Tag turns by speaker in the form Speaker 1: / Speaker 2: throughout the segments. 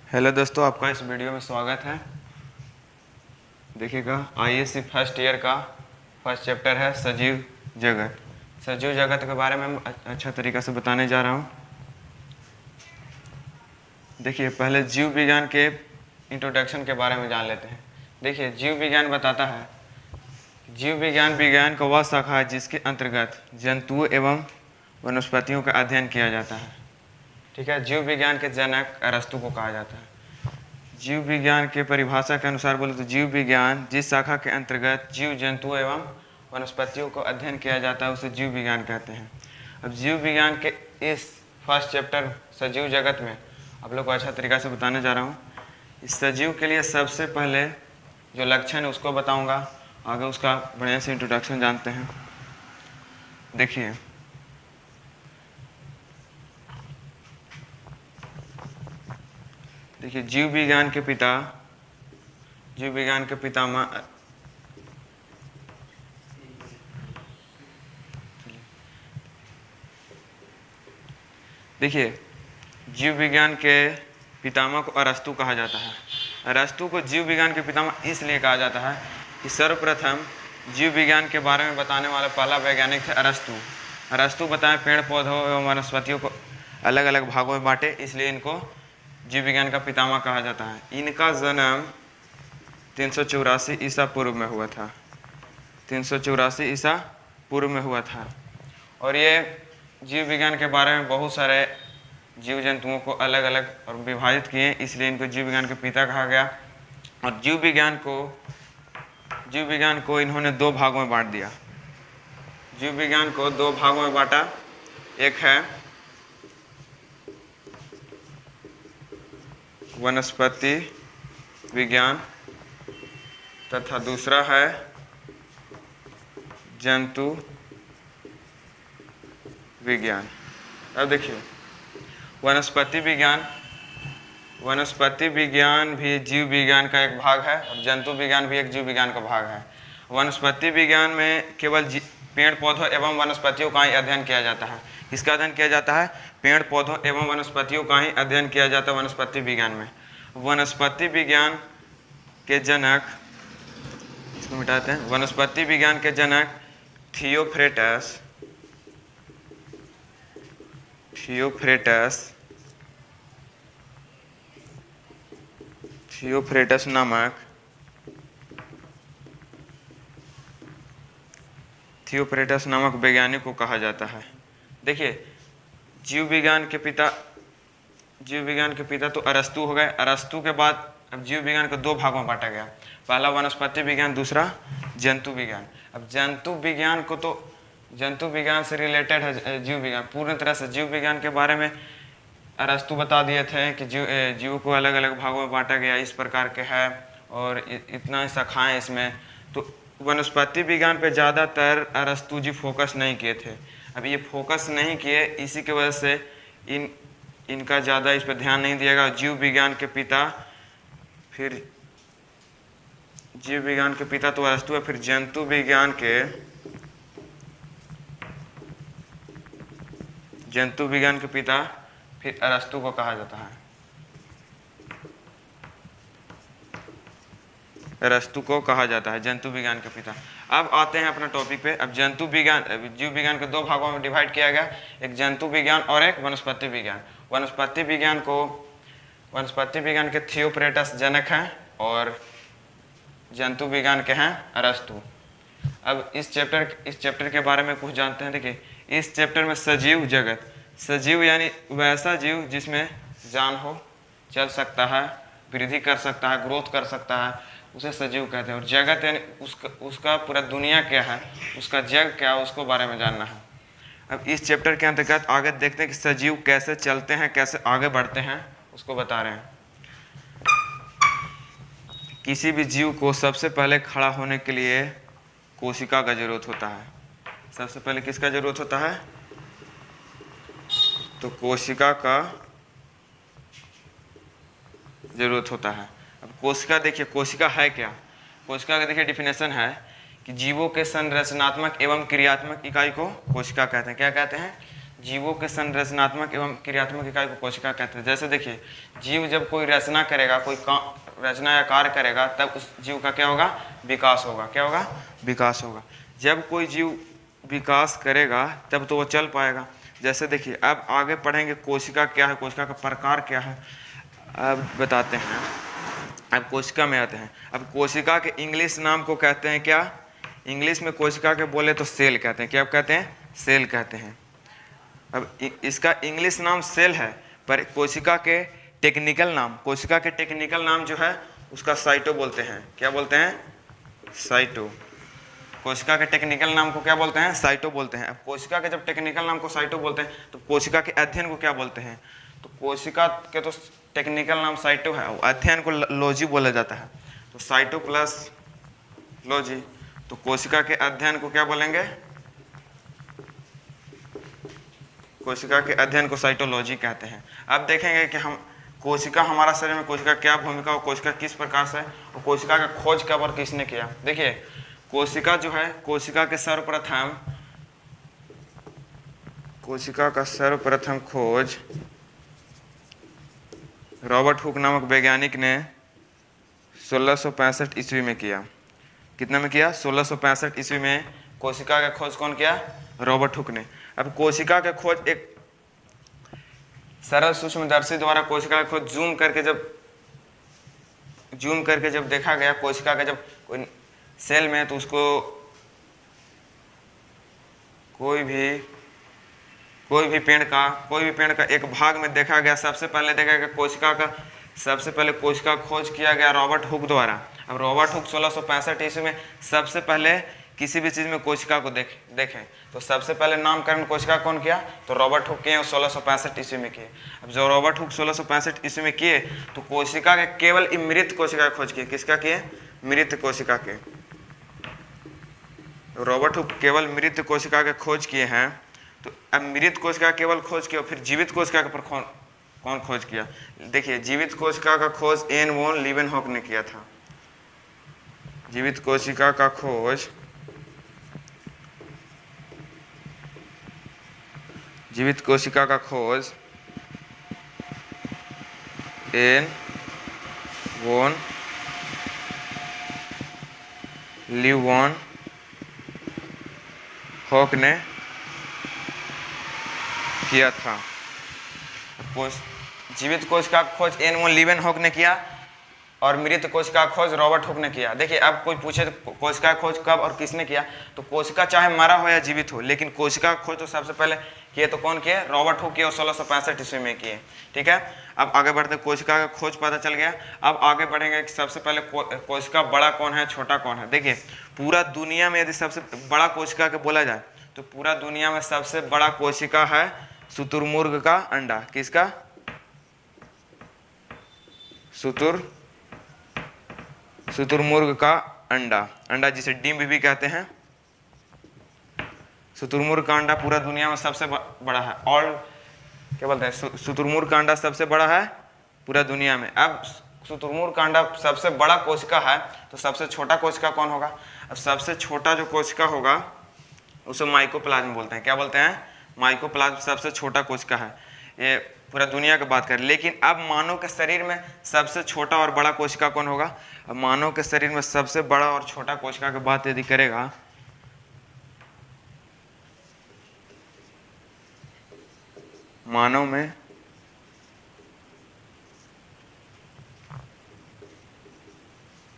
Speaker 1: Hello दोस्तों, आपका इस वीडियो में स्वागत है। देखिएगा, आईएएससी फर्स्ट ईयर का फर्स्ट चैप्टर है सजीव जगत। सजीव जगत के बारे में मैं अच्छा तरीक़ा से बताने जा रहा हूँ। देखिए, पहले जीव विज्ञान के इंट्रोडक्शन के बारे में जान लेते हैं। देखिए, जीव विज्ञान बताता है, जीव विज्ञान का वह शाखा है जिसके अंतर्गत जंतुओं एवं वनस्पतियों का अध्ययन किया जाता है। ठीक है, जीव विज्ञान के जनक अरस्तु को कहा जाता है। जीव विज्ञान के परिभाषा के अनुसार बोले तो जीव विज्ञान जिस शाखा के अंतर्गत जीव जंतुओं एवं वनस्पतियों को अध्ययन किया जाता है उसे जीव विज्ञान कहते हैं। अब जीव विज्ञान के इस फर्स्ट चैप्टर सजीव जगत में आप लोग को अच्छा तरीक़ा से बताने जा रहा हूँ। इस सजीव के लिए सबसे पहले जो लक्षण है उसको बताऊँगा, आगे उसका बढ़िया से इंट्रोडक्शन जानते हैं। देखिए, जीव विज्ञान के पितामह देखिए, जीव विज्ञान के पितामह को अरस्तु कहा जाता है। अरस्तु को जीव विज्ञान के पितामह इसलिए कहा जाता है कि सर्वप्रथम जीव विज्ञान के बारे में बताने वाला पहला वैज्ञानिक थे अरस्तु। अरस्तु बताएं पेड़ पौधों एवं वनस्पतियों को अलग अलग भागों में बांटे, इसलिए इनको जीव विज्ञान का पितामह कहा जाता है। इनका जन्म 384 ईसा पूर्व में हुआ था। 384 ईसा पूर्व में हुआ था। और ये जीव विज्ञान के बारे में बहुत सारे जीव जंतुओं को अलग अलग और विभाजित किए, इसलिए इनको जीव विज्ञान के पिता कहा गया। और जीव विज्ञान को इन्होंने दो भागों में बांट दिया। जीव विज्ञान को दो भागों में बांटा, एक है वनस्पति विज्ञान तथा दूसरा है जंतु विज्ञान। अब देखिए, वनस्पति विज्ञान भी जीव विज्ञान का एक भाग है और जंतु विज्ञान भी एक जीव विज्ञान का भाग है। वनस्पति विज्ञान में केवल पेड़ पौधों एवं वनस्पतियों का ही अध्ययन किया जाता है। किसका अध्ययन किया जाता है? पेड़ पौधों एवं वनस्पतियों का ही अध्ययन किया जाता है वनस्पति विज्ञान में। वनस्पति विज्ञान के जनक, इसको मिटाते हैं, वनस्पति विज्ञान के जनक थियोफ्रेटस नामक वैज्ञानिक को कहा जाता है। देखिए, जीव विज्ञान के पिता तो अरस्तु हो गए। अरस्तु के बाद अब जीव विज्ञान को दो भागों में बांटा गया, पहला वनस्पति विज्ञान, दूसरा जंतु विज्ञान। अब जंतु विज्ञान से रिलेटेड है जीव विज्ञान। पूर्ण तरह से जीव विज्ञान के बारे में अरस्तु बता दिए थे कि जीव को अलग अलग भागों में बांटा गया, इस प्रकार के है और इतना शाखाएं इसमें। तो वनस्पति विज्ञान पे ज़्यादातर अरस्तु जी फोकस नहीं किए थे। अब ये फोकस नहीं किए, इसी की वजह से इनका ज़्यादा इस पर ध्यान नहीं दिएगा। जीव विज्ञान के पिता तो अरस्तु है, फिर जंतु विज्ञान के पिता फिर अरस्तु को कहा जाता है। अरस्तु को कहा जाता है जंतु विज्ञान के पिता। अब आते हैं अपना टॉपिक पे। अब जीव विज्ञान को दो भागों में डिवाइड किया गया, एक जंतु विज्ञान और एक वनस्पति विज्ञान। वनस्पति विज्ञान के थियोफ्रेटस जनक हैं और जंतु विज्ञान के हैं अरस्तु। अब इस चैप्टर के बारे में कुछ जानते हैं। देखिए, इस चैप्टर में सजीव जगत, सजीव यानी वैसा जीव जिसमें जान हो, चल सकता है, वृद्धि कर सकता है, ग्रोथ कर सकता है, उसे सजीव कहते हैं। और जगत यानी उसका पूरा दुनिया क्या है, उसका जग क्या है, उसको बारे में जानना है। अब इस चैप्टर के अंतर्गत आगे देखते हैं कि सजीव कैसे चलते हैं, कैसे आगे बढ़ते हैं, उसको बता रहे हैं। किसी भी जीव को सबसे पहले खड़ा होने के लिए कोशिका का जरूरत होता है। सबसे पहले किसका जरूरत होता है? तो कोशिका का जरूरत होता है। अब कोशिका, देखिए कोशिका है क्या? कोशिका का देखिए डिफिनेशन है कि जीवों के संरचनात्मक एवं क्रियात्मक इकाई को कोशिका कहते हैं। क्या कहते हैं? जीवों के संरचनात्मक एवं क्रियात्मक इकाई को कोशिका कहते हैं। जैसे देखिए, जीव जब कोई रचना करेगा, कोई रचना या कार्य करेगा, तब उस जीव का क्या होगा? विकास होगा। क्या होगा? विकास होगा। जब कोई जीव विकास करेगा तब तो वो चल पाएगा। जैसे देखिए, अब आगे पढ़ेंगे कोशिका क्या है, कोशिका का प्रकार क्या है, अब बताते हैं। अब कोशिका में आते हैं। अब कोशिका के इंग्लिश नाम को कहते हैं क्या? इंग्लिश में कोशिका के बोले तो सेल कहते हैं। क्या कहते हैं? सेल कहते हैं। अब इसका इंग्लिश नाम सेल है, पर कोशिका के टेक्निकल नाम, कोशिका के टेक्निकल नाम जो है उसका साइटो बोलते हैं। क्या बोलते हैं? साइटो। कोशिका के टेक्निकल नाम को क्या बोलते हैं? साइटो बोलते हैं। अब कोशिका के जब टेक्निकल नाम को साइटो बोलते हैं तो कोशिका के अध्ययन को क्या बोलते हैं? तो कोशिका के तो टेक्निकल नाम साइटो है, अध्ययन को लॉजी बोला जाता है। तो साइटो प्लस लॉजी, तो कोशिका के अध्ययन को क्या बोलेंगे? कोशिका के अध्ययन को साइटोलॉजी कहते हैं। अब देखेंगे कि हम कोशिका, हमारा शरीर में कोशिका क्या भूमिका और कोशिका किस प्रकार से, और कोशिका का खोज कब और किसने किया। देखिए, कोशिका जो है, कोशिका के सर्वप्रथम खोज रॉबर्ट हुक नामक वैज्ञानिक ने 1665 ईस्वी में किया। कितने में किया? 1665 ईस्वी में कोशिका का खोज कौन किया? रॉबर्ट हुक ने। अब कोशिका का खोज एक सरल सूक्ष्मदर्शी द्वारा कोशिका का खोज जूम करके जब देखा गया, कोशिका का जब कोई सेल में, तो उसको कोई भी पेड़ का एक भाग में देखा गया। सबसे पहले देखा गया कोशिका खोज किया गया रॉबर्ट हुक द्वारा। अब रॉबर्ट हुक 1665 ईस्वी में सबसे पहले किसी भी चीज़ में कोशिका को देखें तो सबसे पहले नामकरण कोशिका कौन किया? तो रॉबर्ट हुक किए, 1665 ईस्वी में किए। अब जो रॉबर्ट हुक 1665 ईस्वी में किए, तो कोशिका के केवल मृत कोशिका खोज किए। किसका किए? मृत कोशिका के। रॉबर्ट हुक केवल मृत कोशिका के खोज किए हैं। तो अब मृत कोशिका केवल खोज किया, फिर जीवित कोशिका पर कौन खोज किया? देखिए, जीवित कोशिका का खोज एन वॉन लीवेनहॉक ने किया था। जीवित कोशिका का खोज एन वॉन लीवेनहॉक ने किया था। जीवित कोशिका का खोज एन वॉन लीवेनहॉक ने किया और मृत कोशिका का खोज रॉबर्ट हुक ने किया। देखिए, अब कोई पूछे तो कोशिका का खोज कब और किसने किया, तो कोशिका चाहे मरा हो या जीवित हो, लेकिन कोशिका का खोज तो सबसे पहले किए तो कौन किए? रॉबर्ट हुक किए और 1665 ईस्वी में किए। ठीक है, अब आगे बढ़ते, कोशिका का खोज पता चल गया। अब आगे बढ़ेंगे कि सबसे पहले कोशिका बड़ा कौन है, छोटा कौन है। देखिए, पूरा दुनिया में यदि सबसे बड़ा कोशिका के बोला जाए तो पूरा दुनिया में सबसे बड़ा कोशिका है शुतुरमुर्ग का अंडा। किसका? शुतुरमुर्ग का अंडा जिसे डिम्ब भी कहते हैं। शुतुरमुर्ग का अंडा पूरा दुनिया में सबसे बड़ा है। और क्या बोलते हैं? शुतुरमुर्ग का अंडा सबसे बड़ा है पूरा दुनिया में। अब शुतुरमुर्ग का अंडा सबसे बड़ा कोशिका है, तो सबसे छोटा कोशिका कौन होगा? अब सबसे छोटा जो कोशिका होगा उसे माइकोप्लाज्म बोलते हैं। क्या बोलते हैं? माइकोप्लाज्म सबसे छोटा कोशिका है। ये पूरा दुनिया की बात करें। लेकिन अब मानव के शरीर में सबसे छोटा और बड़ा कोशिका कौन होगा? अब मानव के शरीर में सबसे बड़ा और छोटा कोशिका की बात यदि करेगा, मानव में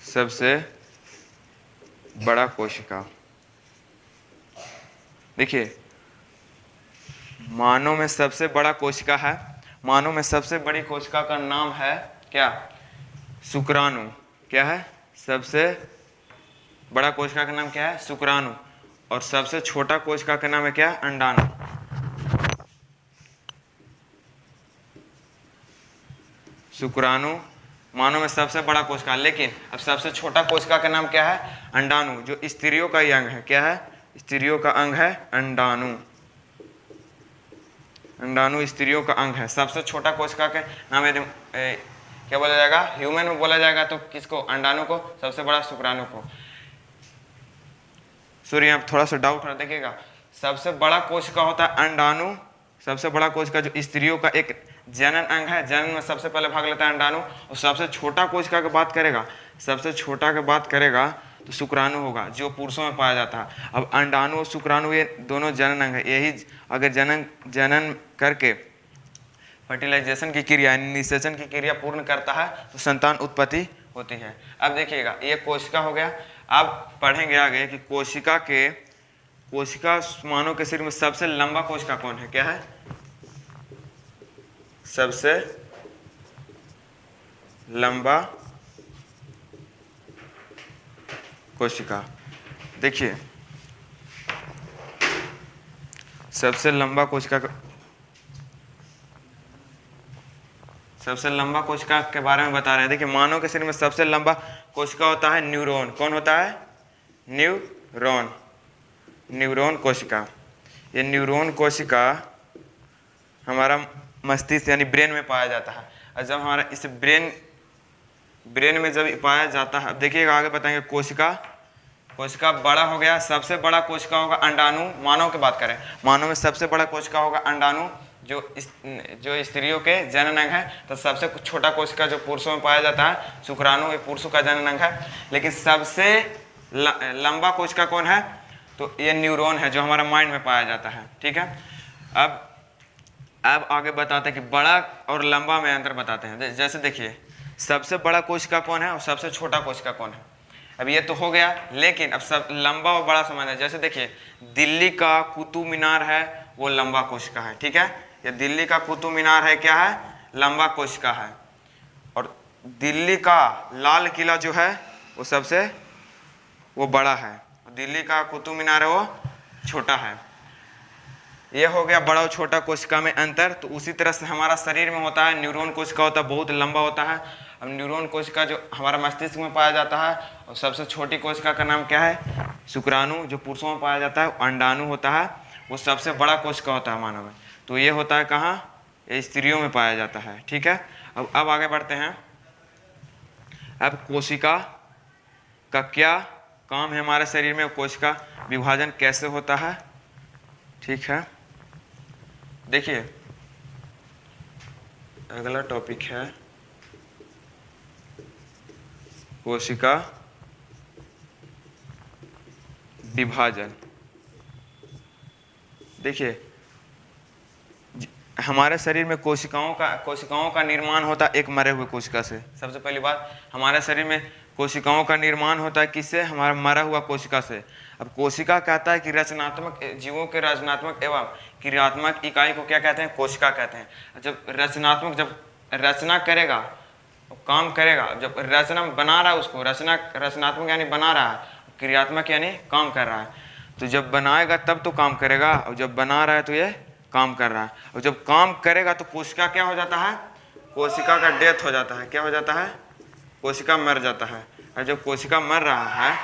Speaker 1: सबसे बड़ा कोशिका, देखिए, मानव में सबसे बड़ा कोशिका है। मानव में सबसे बड़ी कोशिका का नाम है क्या? शुक्राणु। क्या है? सबसे बड़ा कोशिका का नाम क्या है? शुक्राणु। और सबसे छोटा कोशिका का नाम है क्या? अंडाणु। शुक्राणु मानव में सबसे बड़ा कोशिका, लेकिन अब सबसे छोटा कोशिका का नाम क्या है? अंडाणु, जो स्त्रियों का ही अंग है। क्या है? स्त्रियों का अंग है अंडाणु। अंडाणु स्त्रियों का अंग है। सबसे छोटा कोशिका के नाम यदि क्या बोला जाएगा? ह्यूमन में बोला जाएगा तो किसको? अंडाणु को। सबसे बड़ा शुक्राणु को। सॉरी, यहाँ थोड़ा सा डाउट हो रहा, देखिएगा, सबसे बड़ा कोशिका होता है अंडाणु, सबसे बड़ा कोशिका जो स्त्रियों का एक जनन अंग है, जनन में सबसे पहले भाग लेता है अंडाणु, और सबसे छोटा कोशिका की बात करेगा, सबसे छोटा की बात करेगा तो शुक्राणु होगा जो पुरुषों में पाया जाता है। अब अंडाणु और शुक्राणु ये दोनों जनन अंग है, यही अगर जनन करके फर्टिलाइजेशन की क्रिया, निषेचन की क्रिया पूर्ण करता है तो संतान उत्पत्ति होती है। अब देखिएगा ये कोशिका हो गया। अब पढ़ेंगे आगे कि कोशिका मानव के शरीर में सबसे लंबा कोशिका कौन है, क्या है सबसे लंबा कोशिका। देखिए सबसे लंबा कोशिका के बारे में बता रहे हैं। देखिए मानव के शरीर में सबसे लंबा कोशिका होता है न्यूरॉन। कौन होता है, न्यूरॉन कोशिका। ये न्यूरॉन कोशिका हमारा मस्तिष्क यानी ब्रेन में पाया जाता है। और जब हमारा इस ब्रेन में जब पाया जाता है, देखिएगा आगे बताएंगे। कोशिका बड़ा हो गया, सबसे बड़ा कोशिका होगा अंडाणु। मानव की बात करें, मानव में सबसे बड़ा कोशिका होगा अंडाणु जो स्त्रियों के जनन अंग है। तो सबसे छोटा कोशिका जो पुरुषों में पाया जाता है शुक्राणु, ये पुरुषों का जनन अंग है। लेकिन सबसे लंबा कोशिका कौन है, तो ये न्यूरॉन है जो हमारा माइंड में पाया जाता है। ठीक है, अब आगे बताते हैं कि बड़ा और लंबा में अंतर बताते हैं। जैसे देखिए सबसे बड़ा कोशिका कौन है और सबसे छोटा कोशिका कौन है। अब ये तो हो गया, लेकिन अब सब लंबा और बड़ा समझना है। जैसे देखिए दिल्ली का कुतुब मीनार है वो लंबा कोशिका है। ठीक है, ये दिल्ली का कुतुब मीनार है, क्या है, लंबा कोशिका है। और दिल्ली का लाल किला जो है वो बड़ा है, दिल्ली का कुतुब मीनार है वो छोटा है। ये हो गया बड़ा और छोटा कोशिका में अंतर। तो उसी तरह से हमारा शरीर में होता है, न्यूरॉन कोशिका होता है, बहुत लंबा होता है। अब न्यूरॉन कोशिका जो हमारा मस्तिष्क में पाया जाता है, और सबसे छोटी कोशिका का नाम क्या है, शुक्राणु, जो पुरुषों में पाया जाता है। अंडाणु होता है, वो सबसे बड़ा कोशिका होता है मानव में। तो ये होता है कहाँ, ये स्त्रियों में पाया जाता है। ठीक है, अब आगे बढ़ते हैं। अब कोशिका का क्या काम है हमारे शरीर में, कोशिका विभाजन कैसे होता है। ठीक है, देखिए अगला टॉपिक है कोशिका विभाजन। देखिए हमारे शरीर में कोशिकाओं का निर्माण होता है एक मरे हुए कोशिका से। सबसे पहली बात, हमारे शरीर में कोशिकाओं का निर्माण होता है किससे, हमारा मरा हुआ कोशिका से। अब कोशिका कहता है कि रचनात्मक जीवों के रचनात्मक एवं क्रियात्मक इकाई को क्या कहते हैं, कोशिका कहते हैं। जब रचना करेगा, काम करेगा, जब रचना बना रहा है उसको, रचनात्मक यानी बना रहा है, क्रियात्मक यानी काम कर रहा है। तो जब बनाएगा तब तो काम करेगा, और जब बना रहा है तो ये काम कर रहा है। और जब काम करेगा तो कोशिका क्या हो जाता है, कोशिका का डेथ हो जाता है। क्या हो जाता है, कोशिका मर जाता है। और जब कोशिका मर रहा है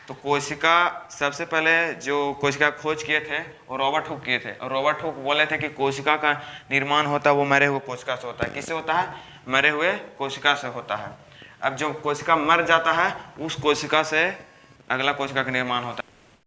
Speaker 1: तो कोशिका सबसे पहले जो कोशिका खोज किए थे और रॉबर्ट हुक किए थे, और रॉबर्ट हुक बोले थे कि कोशिका का निर्माण होता है वो मरे हुए कोशिका से होता है। किससे होता है, मरे हुए कोशिका से होता है। अब जब कोशिका मर जाता है उस कोशिका से अगला कोशिका का निर्माण होता है।